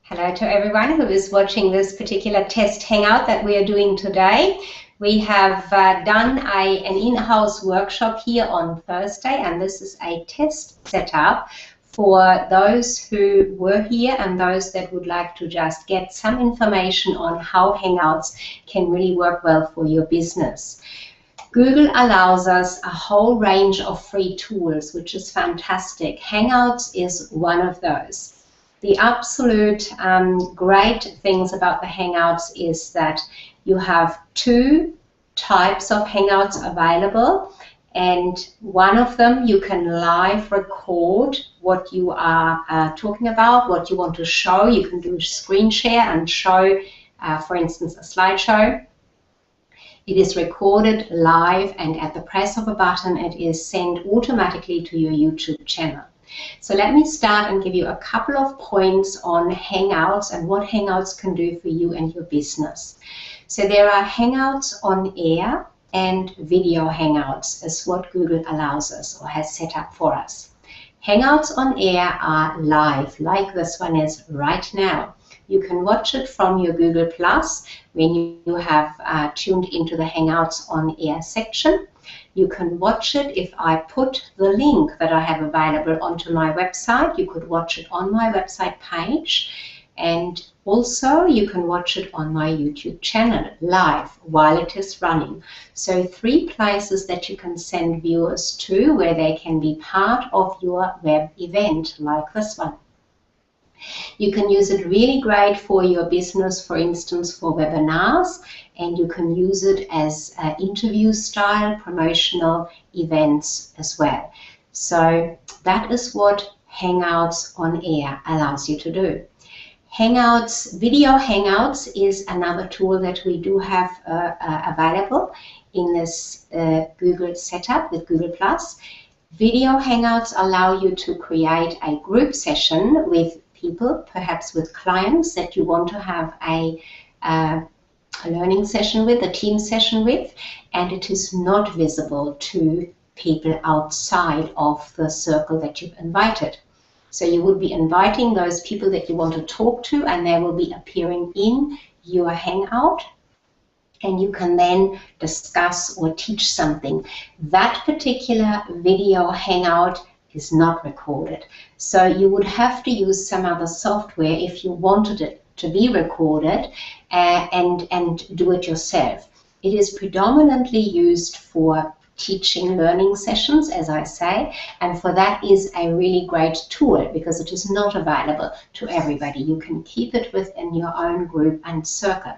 Hello to everyone who is watching this particular test hangout that we are doing today. We have done an in-house workshop here on Thursday, and this is a test setup for those who were here and those that would like to just get some information on how Hangouts can really work well for your business. Google allows us a whole range of free tools, which is fantastic. Hangouts is one of those. The absolute great things about the Hangouts is that you have two types of Hangouts available, and one of them you can live record what you are talking about, what you want to show. You can do a screen share and show, for instance, a slideshow. It is recorded live, and at the press of a button it is sent automatically to your YouTube channel. So let me start and give you a couple of points on Hangouts and what Hangouts can do for you and your business. So there are Hangouts on air and video Hangouts is what Google allows us or has set up for us. Hangouts on air are live, like this one is right now. You can watch it from your Google Plus when you have tuned into the Hangouts on air section. You can watch it if I put the link that I have available onto my website. You could watch it on my website page, and also you can watch it on my YouTube channel live while it is running. So 3 places that you can send viewers to where they can be part of your web event like this one. You can use it really great for your business, for instance, for webinars, and you can use it as interview style promotional events as well. So that is what Hangouts on air allows you to do. Hangouts, video Hangouts is another tool that we do have available in this Google setup with Google+. Video Hangouts allow you to create a group session with people, perhaps with clients that you want to have a learning session with, a team session with, and it is not visible to people outside of the circle that you've invited. So you will be inviting those people that you want to talk to, and they will be appearing in your Hangout, and you can then discuss or teach something. That particular video Hangout is not recorded. So you would have to use some other software if you wanted it to be recorded and do it yourself. It is predominantly used for teaching learning sessions, as I say, and for that is a really great tool because it is not available to everybody. You can keep it within your own group and circle.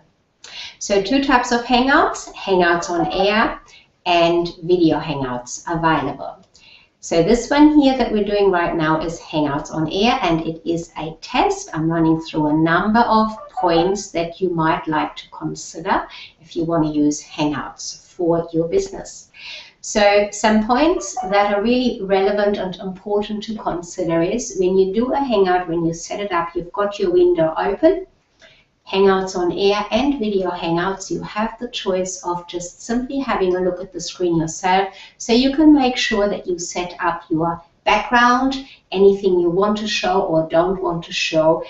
So 2 types of Hangouts, Hangouts on air and video Hangouts available. So this one here that we're doing right now is Hangouts on air, and it is a test. I'm running through a number of points that you might like to consider if you want to use Hangouts for your business. So some points that are really relevant and important to consider is when you do a Hangout, when you set it up, you've got your window open. Hangouts on air and video Hangouts, you have the choice of just simply having a look at the screen yourself, so you can make sure that you set up your background, anything you want to show or don't want to show.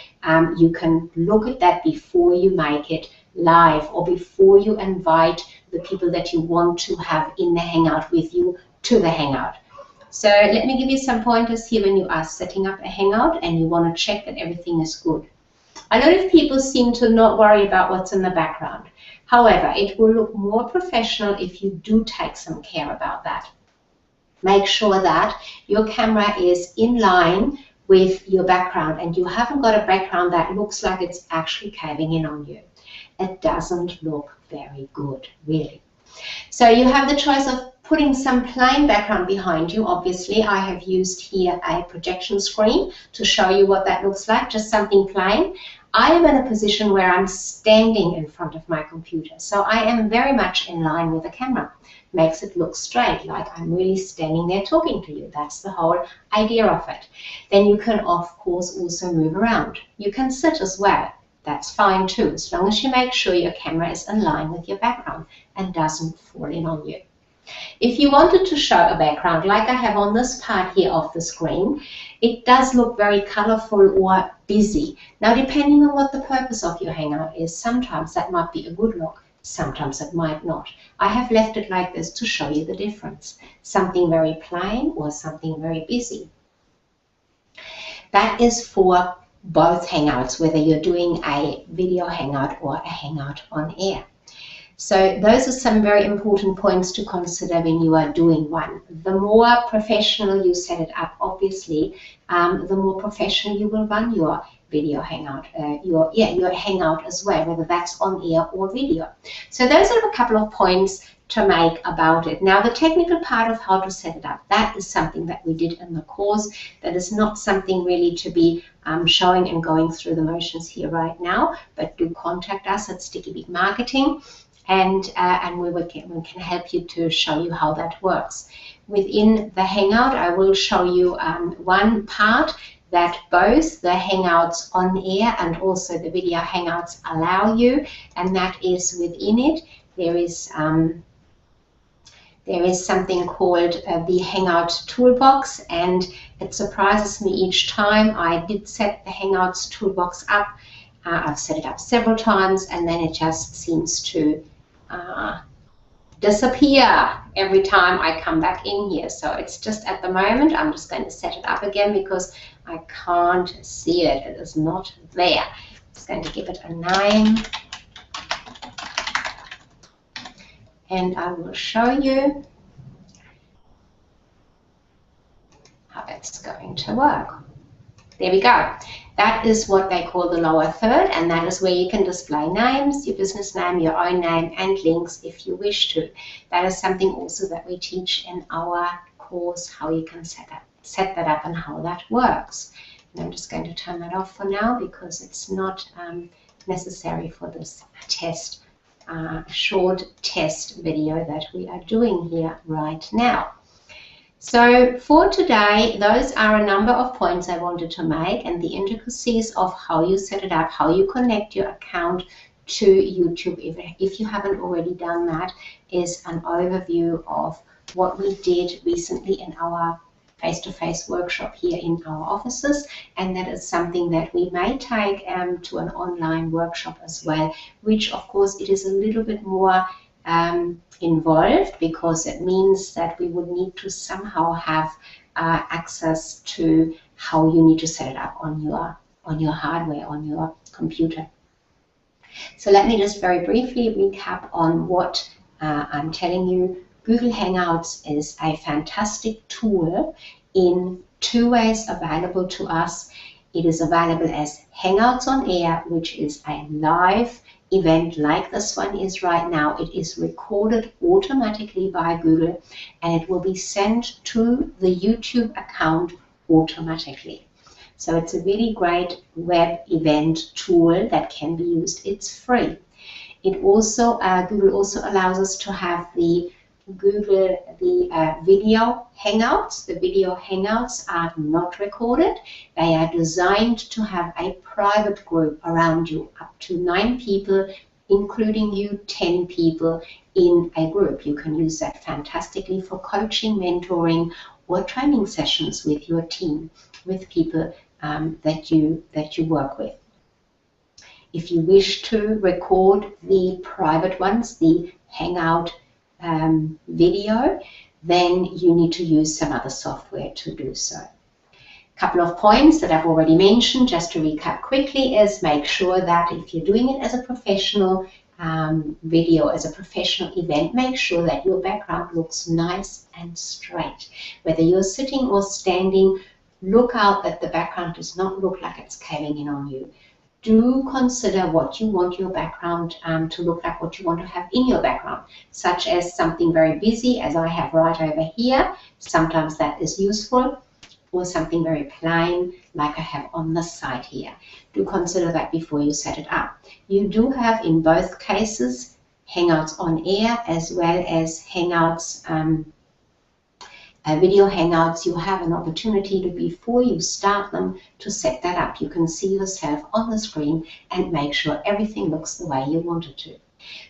You can look at that before you make it live or before you invite the people that you want to have in the Hangout with you to the Hangout. So let me give you some pointers here when you are setting up a Hangout and you want to check that everything is good. A lot of people seem to not worry about what's in the background. However, it will look more professional if you do take some care about that. Make sure that your camera is in line with your background and you haven't got a background that looks like it's actually caving in on you. It doesn't look very good, really. So you have the choice of putting some plain background behind you. Obviously, I have used here a projection screen to show you what that looks like, just something plain. I am in a position where I'm standing in front of my computer, so I am very much in line with the camera. Makes it look straight, like I'm really standing there talking to you. That's the whole idea of it. Then you can, of course, also move around. You can sit as well. That's fine too, as long as you make sure your camera is in line with your background and doesn't fall in on you. If you wanted to show a background like I have on this part here of the screen, it does look very colorful or busy. Now, depending on what the purpose of your Hangout is, sometimes that might be a good look, sometimes it might not. I have left it like this to show you the difference. Something very plain or something very busy. That is for both Hangouts, whether you're doing a video Hangout or a Hangout on air. So those are some very important points to consider when you are doing one. The more professional you set it up, obviously, the more professional you will run your video Hangout, your Hangout as well, whether that's on air or video. So those are a couple of points to make about it. Now, the technical part of how to set it up, that is something that we did in the course. That is not something really to be showing and going through the motions here right now, but do contact us at Sticky Beak Marketing. And we can help you to show you how that works. Within the Hangout, I will show you one part that both the Hangouts on air and also the video Hangouts allow you, and that is within it. There is something called the Hangout Toolbox, and it surprises me each time. I did set the Hangouts Toolbox up. I've set it up several times, and then it just seems to disappear every time I come back in here. So it's just at the moment, I'm just going to set it up again because I can't see it. It is not there. I'm just going to give it a name. And I will show you how it's going to work. There we go. That is what they call the lower third, and that is where you can display names, your business name, your own name, and links if you wish to. That is something also that we teach in our course, how you can set that up and how that works. And I'm just going to turn that off for now because it's not necessary for this test, short test video that we are doing here right now. So for today, those are a number of points I wanted to make, and the intricacies of how you set it up, how you connect your account to YouTube. If you haven't already done that, is an overview of what we did recently in our face-to-face workshop here in our offices, and that is something that we may take to an online workshop as well, which of course it is a little bit more involved, because it means that we would need to somehow have access to how you need to set it up on your hardware, on your computer. So let me just very briefly recap on what I'm telling you. Google Hangouts is a fantastic tool in two ways available to us. It is available as Hangouts on Air, which is a live event like this one is right now. It is recorded automatically by Google, and it will be sent to the YouTube account automatically. So it's a really great web event tool that can be used. It's free. It also Google also allows us to have the video Hangouts. The video Hangouts are not recorded. They are designed to have a private group around you, up to 9 people, including you, 10 people in a group. You can use that fantastically for coaching, mentoring, or training sessions with your team, with people that you work with. If you wish to record the private ones, the Hangout video, then you need to use some other software to do so. A couple of points that I've already mentioned, just to recap quickly, is make sure that if you're doing it as a professional video, as a professional event, make sure that your background looks nice and straight. Whether you're sitting or standing, look out that the background does not look like it's caving in on you. Do consider what you want your background to look like, what you want to have in your background, such as something very busy, as I have right over here. Sometimes that is useful, or something very plain, like I have on this side here. Do consider that before you set it up. You do have, in both cases, Hangouts on Air as well as Hangouts, video Hangouts. You have an opportunity to, before you start them, to set that up. You can see yourself on the screen and make sure everything looks the way you want it to.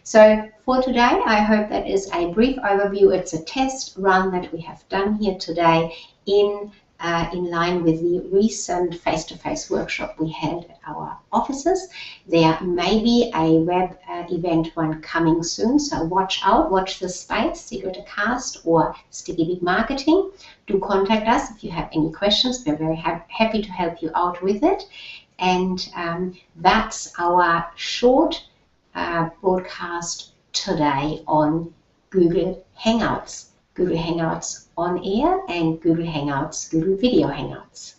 So for today, I hope that is a brief overview. It's a test run that we have done here today in line with the recent face-to-face workshop we held at our offices. There may be a web event one coming soon, so watch out, watch the space, SecretAcast or Sticky Big Marketing. Do contact us if you have any questions. We're very happy to help you out with it. And that's our short broadcast today on Google Hangouts. Google Hangouts on air and Google Hangouts, Google Video Hangouts.